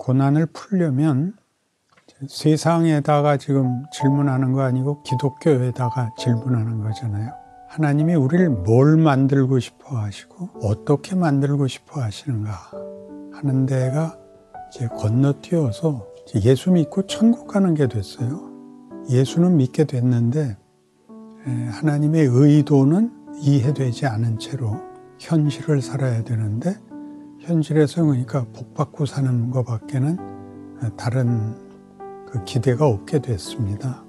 고난을 풀려면 세상에다가 지금 질문하는 거 아니고 기독교에다가 질문하는 거잖아요. 하나님이 우리를 뭘 만들고 싶어 하시고 어떻게 만들고 싶어 하시는가 하는 데가 이제 건너뛰어서 예수 믿고 천국 가는 게 됐어요. 예수는 믿게 됐는데 하나님의 의도는 이해되지 않은 채로 현실을 살아야 되는데 현실에서 그러니까 복받고 사는 것밖에는 다른 그 기대가 없게 됐습니다.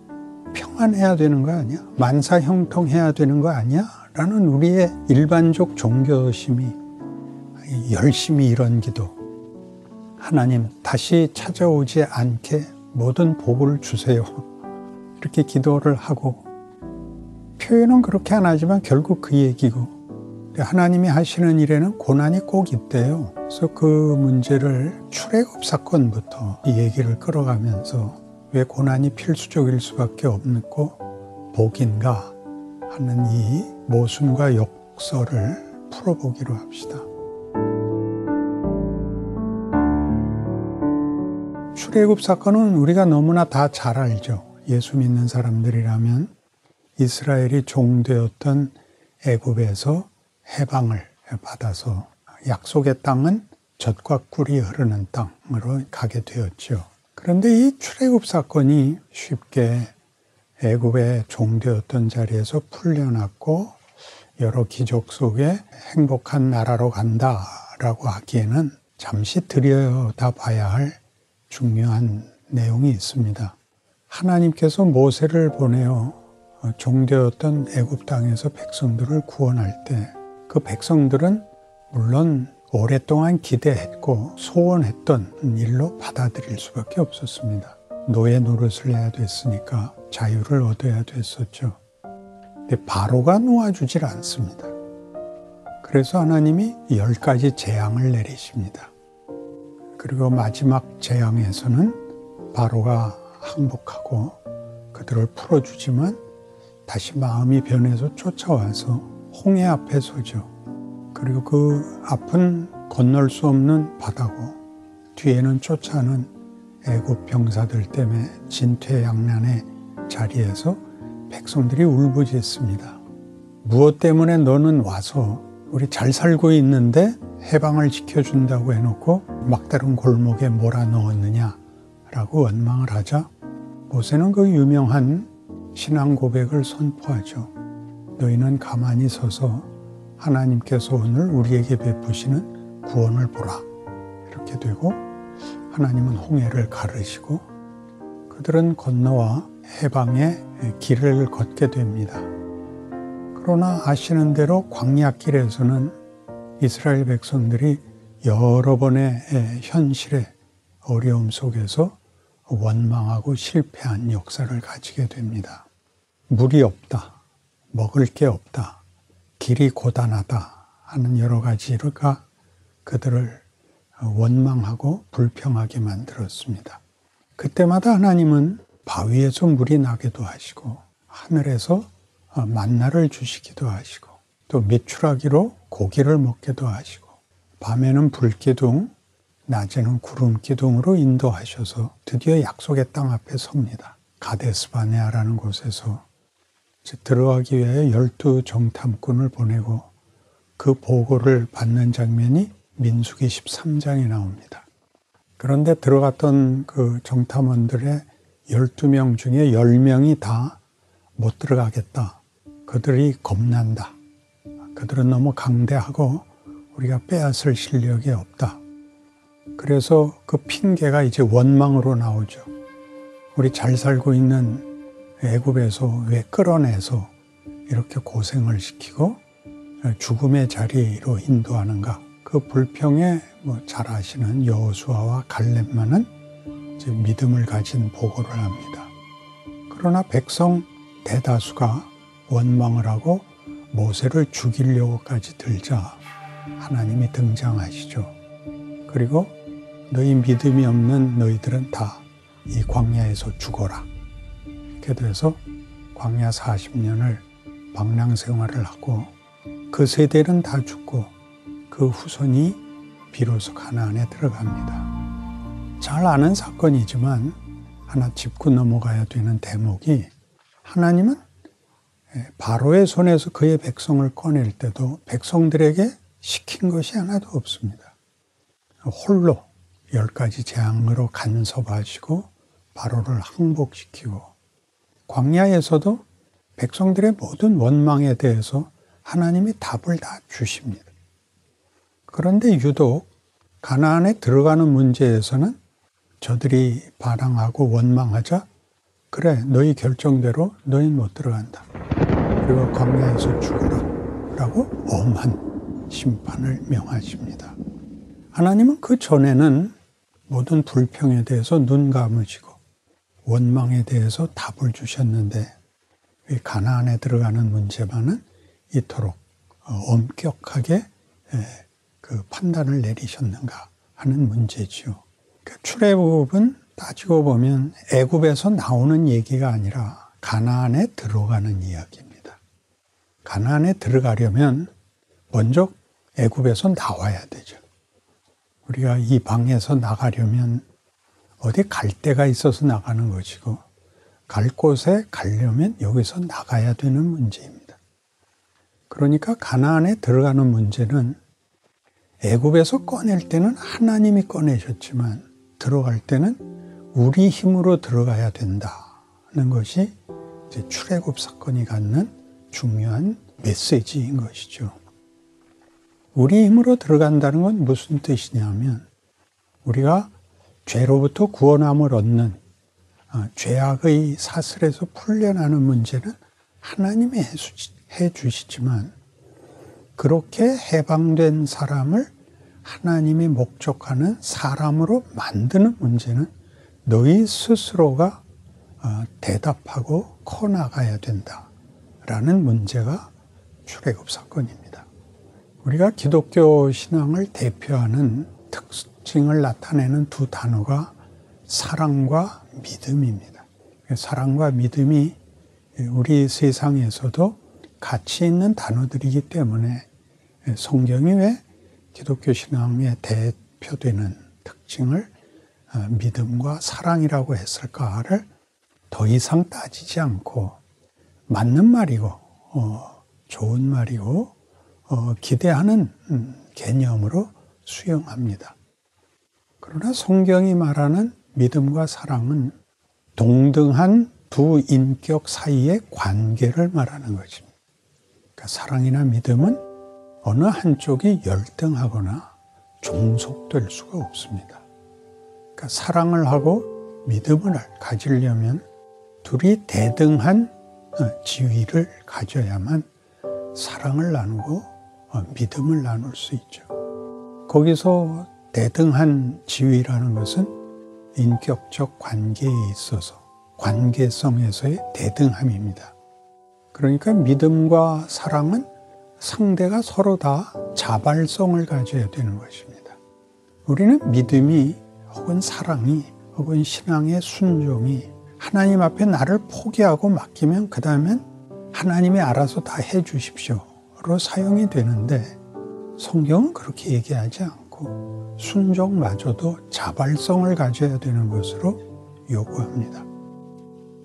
평안해야 되는 거 아니야? 만사형통해야 되는 거 아니야? 라는 우리의 일반적 종교심이 열심히 이런 기도. 하나님 다시 찾아오지 않게 모든 복을 주세요. 이렇게 기도를 하고 표현은 그렇게 안 하지만 결국 그 얘기고 하나님이 하시는 일에는 고난이 꼭 있대요. 그래서 그 문제를 출애굽 사건부터 이 얘기를 끌어가면서 왜 고난이 필수적일 수밖에 없고 복인가 하는 이 모순과 역설을 풀어보기로 합시다. 출애굽 사건은 우리가 너무나 다 잘 알죠. 예수 믿는 사람들이라면 이스라엘이 종되었던 애굽에서 해방을 받아서 약속의 땅은 젖과 꿀이 흐르는 땅으로 가게 되었죠. 그런데 이 출애굽 사건이 쉽게 애굽의 종되었던 자리에서 풀려났고 여러 기적 속에 행복한 나라로 간다라고 하기에는 잠시 들여다봐야 할 중요한 내용이 있습니다. 하나님께서 모세를 보내어 종되었던 애굽 땅에서 백성들을 구원할 때 그 백성들은 물론 오랫동안 기대했고 소원했던 일로 받아들일 수밖에 없었습니다. 노예 노릇을 해야 됐으니까 자유를 얻어야 됐었죠. 근데 바로가 놓아주질 않습니다. 그래서 하나님이 10가지 재앙을 내리십니다. 그리고 마지막 재앙에서는 바로가 항복하고 그들을 풀어주지만 다시 마음이 변해서 쫓아와서 홍해 앞에 서죠. 그리고 그 앞은 건널 수 없는 바다고 뒤에는 쫓아오는 애굽 병사들 때문에 진퇴양난의 자리에서 백성들이 울부짖습니다. 무엇 때문에 너는 와서 우리 잘 살고 있는데 해방을 지켜준다고 해놓고 막다른 골목에 몰아넣었느냐라고 원망을 하자 모세는 그 유명한 신앙 고백을 선포하죠. 너희는 가만히 서서 하나님께서 오늘 우리에게 베푸시는 구원을 보라. 이렇게 되고 하나님은 홍해를 가르시고 그들은 건너와 해방의 길을 걷게 됩니다. 그러나 아시는 대로 광야길에서는 이스라엘 백성들이 여러 번의 현실의 어려움 속에서 원망하고 실패한 역사를 가지게 됩니다. 물이 없다. 먹을 게 없다. 길이 고단하다 하는 여러 가지가 그들을 원망하고 불평하게 만들었습니다. 그때마다 하나님은 바위에서 물이 나기도 하시고 하늘에서 만나를 주시기도 하시고 또 메추라기로 고기를 먹기도 하시고 밤에는 불기둥, 낮에는 구름기둥으로 인도하셔서 드디어 약속의 땅 앞에 섭니다. 가데스바네아라는 곳에서 들어가기 위해 12정탐꾼을 보내고 그 보고를 받는 장면이 민수기 13장에 나옵니다. 그런데 들어갔던 그 정탐원들의 12명 중에 10명이 다 못 들어가겠다. 그들이 겁난다. 그들은 너무 강대하고 우리가 빼앗을 실력이 없다. 그래서 그 핑계가 이제 원망으로 나오죠. 우리 잘 살고 있는 애굽에서 왜 끌어내서 이렇게 고생을 시키고 죽음의 자리로 인도하는가. 그 불평에 잘 아시는 여호수아와 갈렙만은 이제 믿음을 가진 보고를 합니다. 그러나 백성 대다수가 원망을 하고 모세를 죽이려고까지 들자 하나님이 등장하시죠. 그리고 너희 믿음이 없는 너희들은 다 이 광야에서 죽어라. 이렇게 돼서 광야 40년을 방랑 생활을 하고 그 세대는 다 죽고 그 후손이 비로소 가나안에 들어갑니다. 잘 아는 사건이지만 하나 짚고 넘어가야 되는 대목이, 하나님은 바로의 손에서 그의 백성을 꺼낼 때도 백성들에게 시킨 것이 하나도 없습니다. 홀로 10가지 재앙으로 간섭하시고 바로를 항복시키고, 광야에서도 백성들의 모든 원망에 대해서 하나님이 답을 다 주십니다. 그런데 유독 가나안에 들어가는 문제에서는 저들이 반항하고 원망하자, 그래 너희 결정대로 너희는 못 들어간다, 그리고 광야에서 죽어라 라고 엄한 심판을 명하십니다. 하나님은 그 전에는 모든 불평에 대해서 눈 감으시고 원망에 대해서 답을 주셨는데, 왜 가나안에 들어가는 문제만은 이토록 엄격하게 그 판단을 내리셨는가 하는 문제지요. 출애굽은 따지고 보면 애굽에서 나오는 얘기가 아니라 가나안에 들어가는 이야기입니다. 가나안에 들어가려면 먼저 애굽에서 나와야 되죠. 우리가 이 방에서 나가려면 어디 갈 데가 있어서 나가는 것이고, 갈 곳에 가려면 여기서 나가야 되는 문제입니다. 그러니까 가나안에 들어가는 문제는 애굽에서 꺼낼 때는 하나님이 꺼내셨지만 들어갈 때는 우리 힘으로 들어가야 된다는 것이 이제 출애굽 사건이 갖는 중요한 메시지인 것이죠. 우리 힘으로 들어간다는 건 무슨 뜻이냐면, 우리가 죄로부터 구원함을 얻는, 죄악의 사슬에서 풀려나는 문제는 하나님이 해주시지만, 그렇게 해방된 사람을 하나님이 목적하는 사람으로 만드는 문제는 너희 스스로가 대답하고 커나가야 된다라는 문제가 출애굽 사건입니다. 우리가 기독교 신앙을 대표하는 특징을 나타내는 두 단어가 사랑과 믿음입니다. 사랑과 믿음이 우리 세상에서도 가치 있는 단어들이기 때문에 성경이 왜 기독교 신앙의 대표되는 특징을 믿음과 사랑이라고 했을까를 더 이상 따지지 않고, 맞는 말이고 좋은 말이고 기대하는 개념으로 수용합니다. 그러나 성경이 말하는 믿음과 사랑은 동등한 두 인격 사이의 관계를 말하는 것입니다. 그러니까 사랑이나 믿음은 어느 한쪽이 열등하거나 종속될 수가 없습니다. 그러니까 사랑을 하고 믿음을 가지려면 둘이 대등한 지위를 가져야만 사랑을 나누고 믿음을 나눌 수 있죠. 거기서 대등한 지위라는 것은 인격적 관계에 있어서 관계성에서의 대등함입니다. 그러니까 믿음과 사랑은 상대가 서로 다 자발성을 가져야 되는 것입니다. 우리는 믿음이 혹은 사랑이 혹은 신앙의 순종이 하나님 앞에 나를 포기하고 맡기면 그 다음엔 하나님이 알아서 다 해주십시오로 사용이 되는데, 성경은 그렇게 얘기하지 않고 순종마저도 자발성을 가져야 되는 것으로 요구합니다.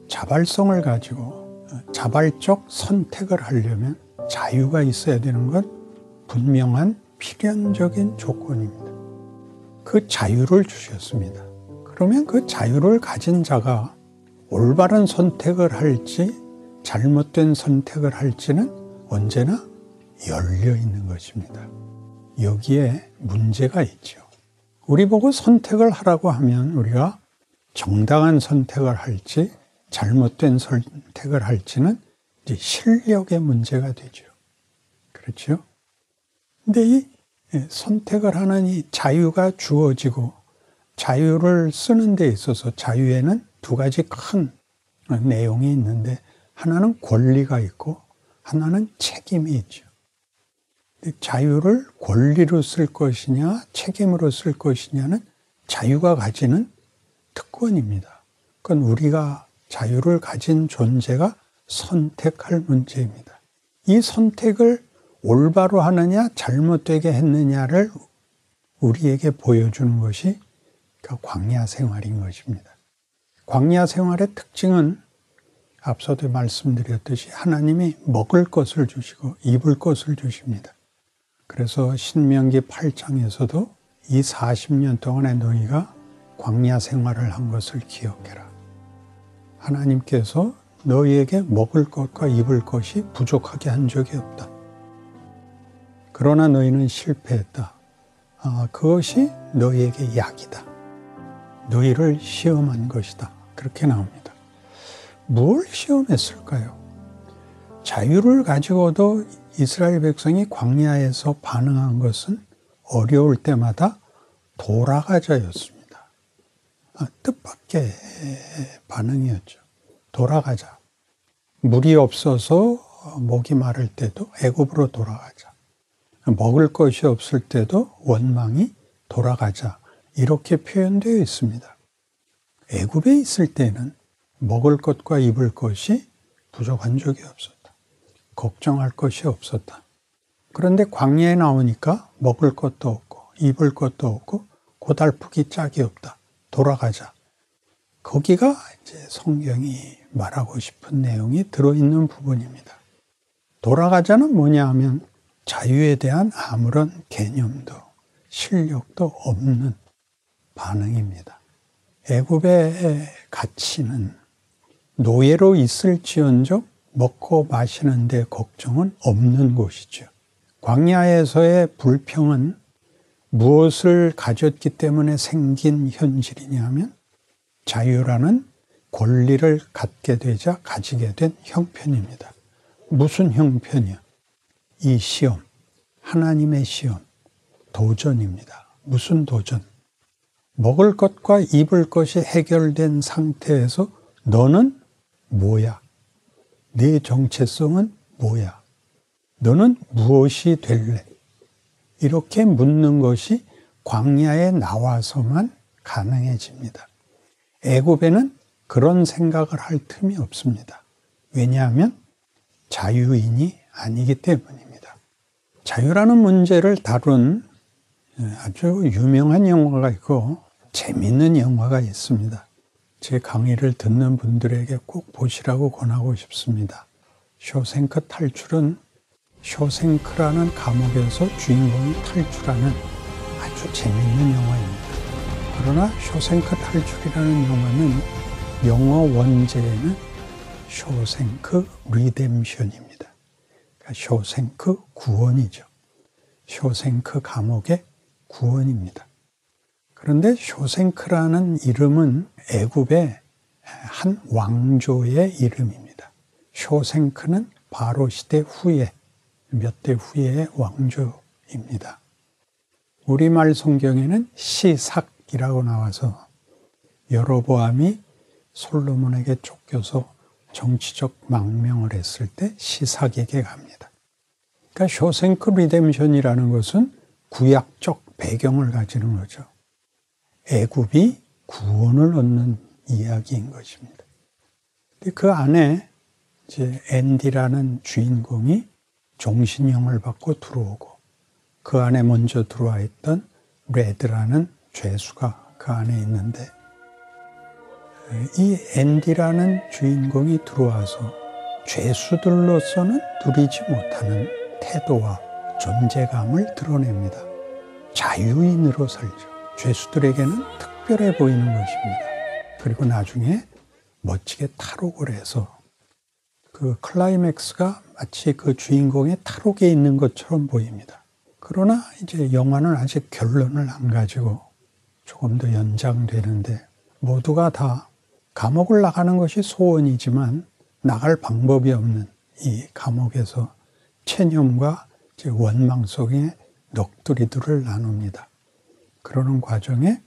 자발성을 가지고 자발적 선택을 하려면 자유가 있어야 되는 건 분명한 필연적인 조건입니다. 그 자유를 주셨습니다. 그러면 그 자유를 가진 자가 올바른 선택을 할지 잘못된 선택을 할지는 언제나 열려 있는 것입니다. 여기에 문제가 있죠. 우리 보고 선택을 하라고 하면 우리가 정당한 선택을 할지 잘못된 선택을 할지는 이제 실력의 문제가 되죠. 그렇죠? 근데 이 선택을 하는 이 자유가 주어지고, 자유를 쓰는 데 있어서 자유에는 두 가지 큰 내용이 있는데, 하나는 권리가 있고 하나는 책임이 있죠. 자유를 권리로 쓸 것이냐 책임으로 쓸 것이냐는 자유가 가지는 특권입니다. 그건 우리가 자유를 가진 존재가 선택할 문제입니다. 이 선택을 올바로 하느냐 잘못되게 했느냐를 우리에게 보여주는 것이 그러니까 광야 생활인 것입니다. 광야 생활의 특징은 앞서도 말씀드렸듯이 하나님이 먹을 것을 주시고 입을 것을 주십니다. 그래서 신명기 8장에서도 이 40년 동안의 너희가 광야 생활을 한 것을 기억해라. 하나님께서 너희에게 먹을 것과 입을 것이 부족하게 한 적이 없다. 그러나 너희는 실패했다. 그것이 너희에게 약이다. 너희를 시험한 것이다. 그렇게 나옵니다. 뭘 시험했을까요? 자유를 가지고도 이스라엘 백성이 광야에서 반응한 것은 어려울 때마다 돌아가자였습니다. 뜻밖의 반응이었죠. 돌아가자. 물이 없어서 목이 마를 때도 애굽으로 돌아가자. 먹을 것이 없을 때도 원망이 돌아가자. 이렇게 표현되어 있습니다. 애굽에 있을 때는 먹을 것과 입을 것이 부족한 적이 없었다. 걱정할 것이 없었다. 그런데 광야에 나오니까 먹을 것도 없고 입을 것도 없고 고달프기 짝이 없다. 돌아가자. 거기가 이제 성경이 말하고 싶은 내용이 들어있는 부분입니다. 돌아가자는 뭐냐 하면 자유에 대한 아무런 개념도 실력도 없는 반응입니다. 애굽의 가치는 노예로 있을지언정 먹고 마시는 데 걱정은 없는 곳이죠. 광야에서의 불평은 무엇을 가졌기 때문에 생긴 현실이냐면 자유라는 권리를 갖게 되자 가지게 된 형편입니다. 무슨 형편이야? 이 시험, 하나님의 시험, 도전입니다. 무슨 도전? 먹을 것과 입을 것이 해결된 상태에서 너는 뭐야? 네 정체성은 뭐야? 너는 무엇이 될래? 이렇게 묻는 것이 광야에 나와서만 가능해집니다. 애굽에는 그런 생각을 할 틈이 없습니다. 왜냐하면 자유인이 아니기 때문입니다. 자유라는 문제를 다룬 아주 유명한 영화가 있고 재미있는 영화가 있습니다. 제 강의를 듣는 분들에게 꼭 보시라고 권하고 싶습니다. 쇼생크 탈출은 쇼생크라는 감옥에서 주인공이 탈출하는 아주 재미있는 영화입니다. 그러나 쇼생크 탈출이라는 영화는 영어 원제에는 쇼생크 리뎀션입니다. 그러니까 쇼생크 구원이죠. 쇼생크 감옥의 구원입니다. 그런데 쇼생크라는 이름은 애굽의 한 왕조의 이름입니다. 쇼생크는 바로 시대 후에 몇 대 후의 왕조입니다. 우리말 성경에는 시삭이라고 나와서 여로보암이 솔로몬에게 쫓겨서 정치적 망명을 했을 때 시삭에게 갑니다. 그러니까 쇼생크 리뎀션이라는 것은 구약적 배경을 가지는 거죠. 애굽이 구원을 얻는 이야기인 것입니다. 그 안에 이제 앤디라는 주인공이 종신형을 받고 들어오고 그 안에 먼저 들어와 있던 레드라는 죄수가 그 안에 있는데 이 앤디라는 주인공이 들어와서 죄수들로서는 누리지 못하는 태도와 존재감을 드러냅니다. 자유인으로 살죠. 죄수들에게는 특별해 보이는 것입니다. 그리고 나중에 멋지게 탈옥을 해서 그 클라이맥스가 마치 그 주인공의 탈옥에 있는 것처럼 보입니다. 그러나 이제 영화는 아직 결론을 안 가지고 조금 더 연장되는데 모두가 다 감옥을 나가는 것이 소원이지만 나갈 방법이 없는 이 감옥에서 체념과 원망 속에 넋두리들을 나눕니다. 그러는 과정에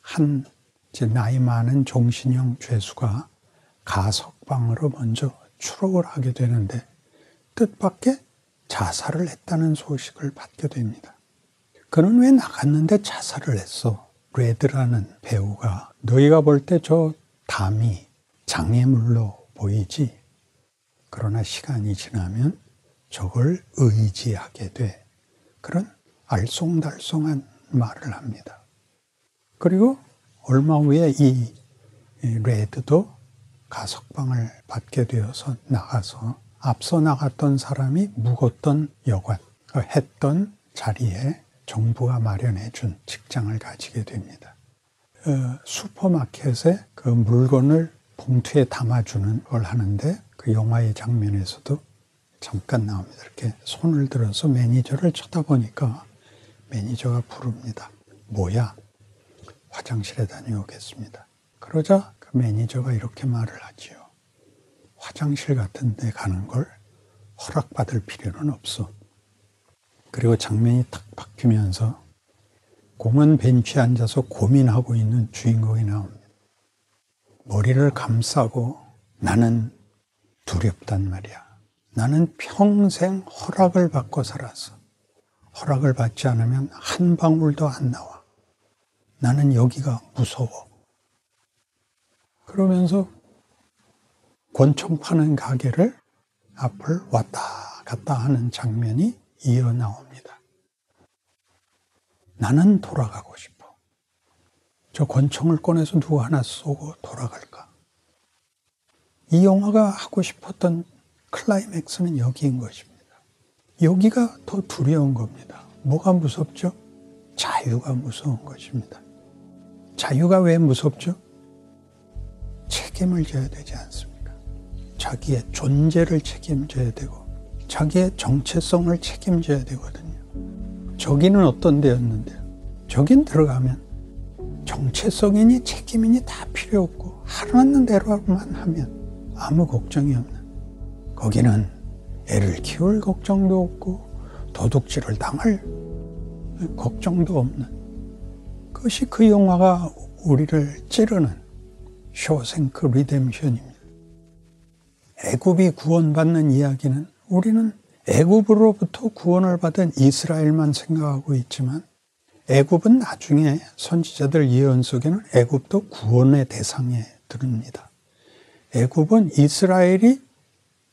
한 나이 많은 종신형 죄수가 가석방으로 먼저 추록을 하게 되는데 뜻밖의 자살을 했다는 소식을 받게 됩니다. 그는 왜 나갔는데 자살을 했어? 레드라는 배우가 너희가 볼 때 저 담이 장애물로 보이지? 그러나 시간이 지나면 저걸 의지하게 돼. 그런 알쏭달쏭한 말을 합니다. 그리고 얼마 후에 이 레드도 가석방을 받게 되어서 나가서 앞서 나갔던 사람이 묵었던 여관, 했던 자리에 정부가 마련해 준 직장을 가지게 됩니다. 슈퍼마켓에 그 물건을 봉투에 담아주는 걸 하는데 그 영화의 장면에서도 잠깐 나옵니다. 이렇게 손을 들어서 매니저를 쳐다보니까 매니저가 부릅니다. 뭐야? 화장실에 다녀오겠습니다. 그러자 그 매니저가 이렇게 말을 하지요. 화장실 같은 데 가는 걸 허락받을 필요는 없어. 그리고 장면이 탁 바뀌면서 공원 벤치에 앉아서 고민하고 있는 주인공이 나옵니다. 머리를 감싸고 나는 두렵단 말이야. 나는 평생 허락을 받고 살았어. 허락을 받지 않으면 한 방울도 안 나와. 나는 여기가 무서워. 그러면서 권총 파는 가게를 앞을 왔다 갔다 하는 장면이 이어 나옵니다. 나는 돌아가고 싶어. 저 권총을 꺼내서 누구 하나 쏘고 돌아갈까? 이 영화가 하고 싶었던 클라이맥스는 여기인 것입니다. 여기가 더 두려운 겁니다. 뭐가 무섭죠? 자유가 무서운 것입니다. 자유가 왜 무섭죠? 책임을 져야 되지 않습니까? 자기의 존재를 책임져야 되고 자기의 정체성을 책임져야 되거든요. 저기는 어떤 데였는데요? 저긴 들어가면 정체성이니 책임이니 다 필요 없고 하라는 대로만 하면 아무 걱정이 없는, 거기는 애를 키울 걱정도 없고 도둑질을 당할 걱정도 없는, 그것이 그 영화가 우리를 찌르는 쇼생크 리뎀션입니다. 애굽이 구원받는 이야기는 우리는 애굽으로부터 구원을 받은 이스라엘만 생각하고 있지만 애굽은 나중에 선지자들 예언 속에는 애굽도 구원의 대상에 듭니다. 애굽은 이스라엘이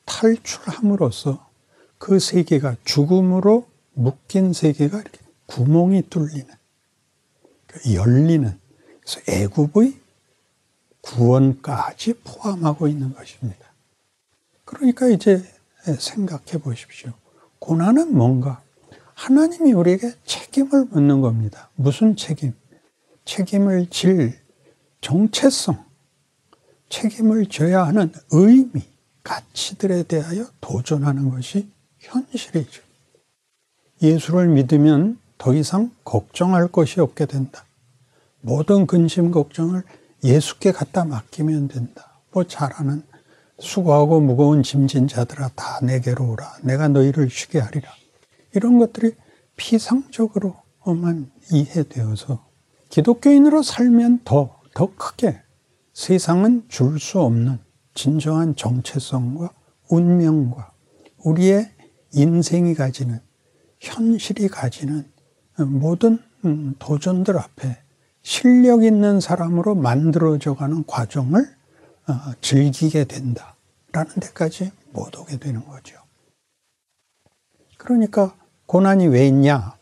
탈출함으로써 그 세계가 죽음으로 묶인 세계가 이렇게 구멍이 뚫리는, 열리는, 그래서 애굽의 구원까지 포함하고 있는 것입니다. 그러니까 이제 생각해 보십시오. 고난은 뭔가? 하나님이 우리에게 책임을 묻는 겁니다. 무슨 책임? 책임을 질 정체성, 책임을 져야 하는 의미, 가치들에 대하여 도전하는 것이 현실이죠. 예수를 믿으면 더 이상 걱정할 것이 없게 된다. 모든 근심 걱정을 예수께 갖다 맡기면 된다. 뭐 잘 아는 수고하고 무거운 짐진 자들아 다 내게로 오라. 내가 너희를 쉬게 하리라. 이런 것들이 피상적으로만 이해되어서 기독교인으로 살면 더 크게 세상은 줄 수 없는 진정한 정체성과 운명과 우리의 인생이 가지는, 현실이 가지는 모든 도전들 앞에 실력 있는 사람으로 만들어져가는 과정을 즐기게 된다라는 데까지 못 오게 되는 거죠. 그러니까 고난이 왜 있냐?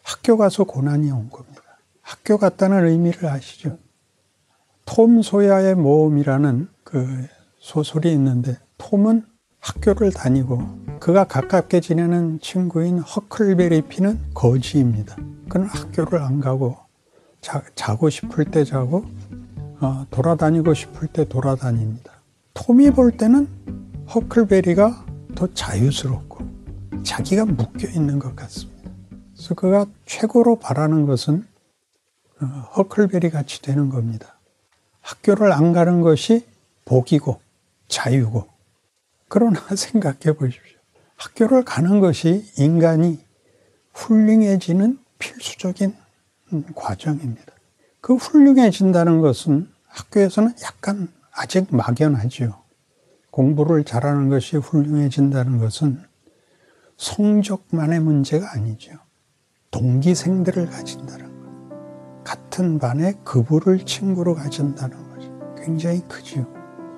학교 가서 고난이 온 겁니다. 학교 갔다는 의미를 아시죠? 톰 소야의 모험이라는 그 소설이 있는데, 톰은 학교를 다니고 그가 가깝게 지내는 친구인 허클베리 피는 거지입니다. 그는 학교를 안 가고 자고 싶을 때 자고 돌아다니고 싶을 때 돌아다닙니다. 톰이 볼 때는 허클베리가 더 자유스럽고 자기가 묶여 있는 것 같습니다. 그래서 그가 최고로 바라는 것은 허클베리 같이 되는 겁니다. 학교를 안 가는 것이 복이고 자유고, 그러나 생각해 보십시오. 학교를 가는 것이 인간이 훌륭해지는 필수적인 과정입니다. 그 훌륭해진다는 것은 학교에서는 약간 아직 막연하지요. 공부를 잘하는 것이 훌륭해진다는 것은 성적만의 문제가 아니죠. 동기생들을 가진다는 것, 같은 반에 그부를 친구로 가진다는 것이 굉장히 크지요.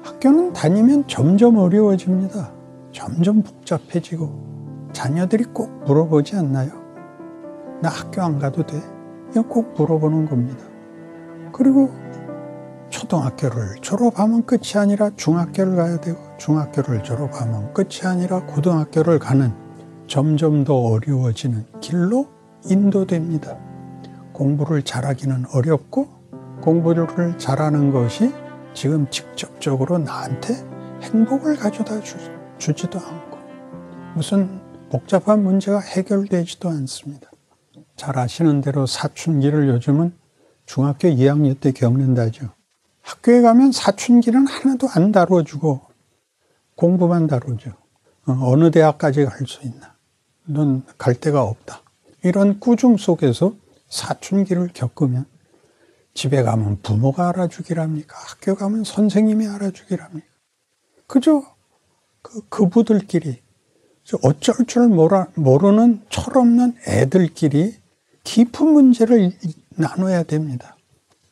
학교는 다니면 점점 어려워집니다. 점점 복잡해지고 자녀들이 꼭 물어보지 않나요? 나 학교 안 가도 돼? 이거 꼭 물어보는 겁니다. 그리고 초등학교를 졸업하면 끝이 아니라 중학교를 가야 되고, 중학교를 졸업하면 끝이 아니라 고등학교를 가는 점점 더 어려워지는 길로 인도됩니다. 공부를 잘하기는 어렵고, 공부를 잘하는 것이 지금 직접적으로 나한테 행복을 가져다 주지도 않고, 무슨 복잡한 문제가 해결되지도 않습니다. 잘 아시는 대로 사춘기를 요즘은 중학교 2학년 때 겪는다죠. 학교에 가면 사춘기는 하나도 안 다뤄주고 공부만 다루죠. 어느 대학까지 갈 수 있나? 넌 갈 데가 없다. 이런 꾸중 속에서 사춘기를 겪으면 집에 가면 부모가 알아주기랍니까? 학교 가면 선생님이 알아주기랍니까? 그저 그부들끼리 어쩔 줄 모르는 철없는 애들끼리 깊은 문제를 나눠야 됩니다.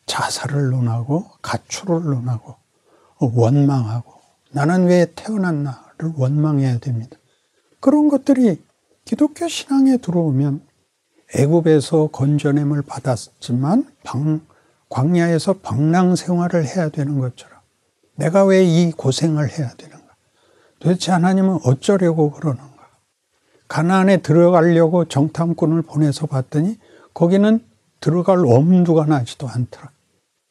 자살을 논하고 가출을 논하고 원망하고 나는 왜 태어났나를 원망해야 됩니다. 그런 것들이 기독교 신앙에 들어오면 애굽에서 건져냄을 받았지만 광야에서 방랑 생활을 해야 되는 것처럼 내가 왜 이 고생을 해야 되는가? 도대체 하나님은 어쩌려고 그러는가? 가나안에 들어가려고 정탐꾼을 보내서 봤더니 거기는 들어갈 엄두가 나지도 않더라.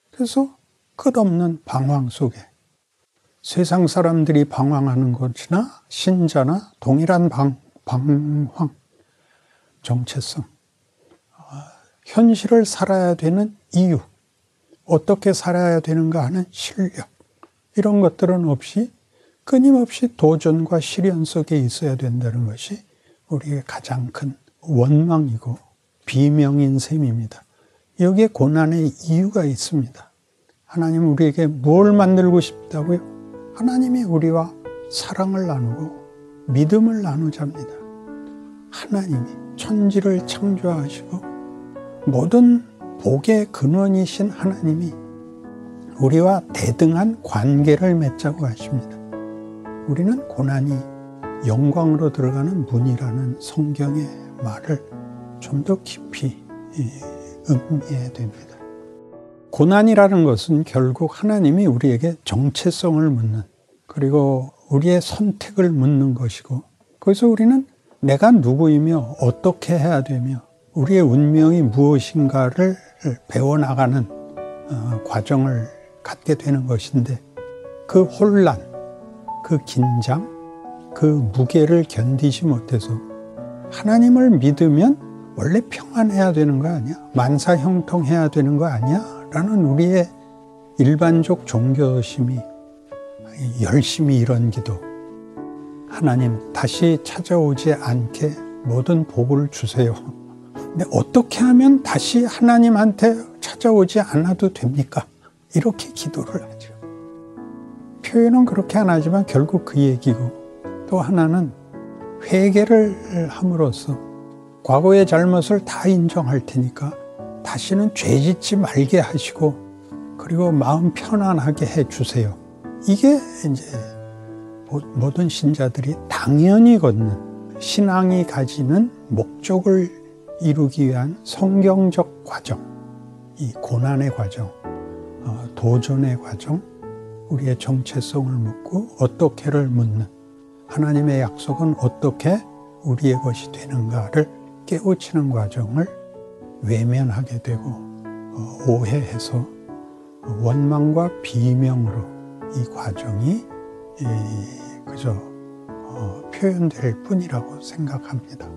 그래서 끝없는 방황 속에 세상 사람들이 방황하는 것이나 신자나 동일한 방황, 정체성, 현실을 살아야 되는 이유, 어떻게 살아야 되는가 하는 실력, 이런 것들은 없이 끊임없이 도전과 시련 속에 있어야 된다는 것이 우리의 가장 큰 원망이고 비명인 셈입니다. 여기에 고난의 이유가 있습니다. 하나님은 우리에게 뭘 만들고 싶다고요? 하나님이 우리와 사랑을 나누고 믿음을 나누자입니다. 하나님이 천지를 창조하시고 모든 복의 근원이신 하나님이 우리와 대등한 관계를 맺자고 하십니다. 우리는 고난이 영광으로 들어가는 문이라는 성경의 말을 좀 더 깊이 음미해야 됩니다. 고난이라는 것은 결국 하나님이 우리에게 정체성을 묻는, 그리고 우리의 선택을 묻는 것이고, 그래서 우리는 내가 누구이며 어떻게 해야 되며 우리의 운명이 무엇인가를 배워나가는 과정을 갖게 되는 것인데, 그 혼란, 그 긴장, 그 무게를 견디지 못해서 하나님을 믿으면 원래 평안해야 되는 거 아니야? 만사형통해야 되는 거 아니야? 라는 우리의 일반적 종교심이 열심히 이런 기도, 하나님 다시 찾아오지 않게 모든 복을 주세요. 근데 어떻게 하면 다시 하나님한테 찾아오지 않아도 됩니까? 이렇게 기도를 하죠. 표현은 그렇게 안 하지만 결국 그 얘기고, 또 하나는 회개를 함으로써 과거의 잘못을 다 인정할 테니까 다시는 죄짓지 말게 하시고, 그리고 마음 편안하게 해주세요. 이게 이제 모든 신자들이 당연히 걷는, 신앙이 가지는 목적을 이루기 위한 성경적 과정, 이 고난의 과정, 도전의 과정, 우리의 정체성을 묻고 어떻게를 묻는, 하나님의 약속은 어떻게 우리의 것이 되는가를 깨우치는 과정을 외면하게 되고 오해해서 원망과 비명으로 이 과정이 그저 표현될 뿐이라고 생각합니다.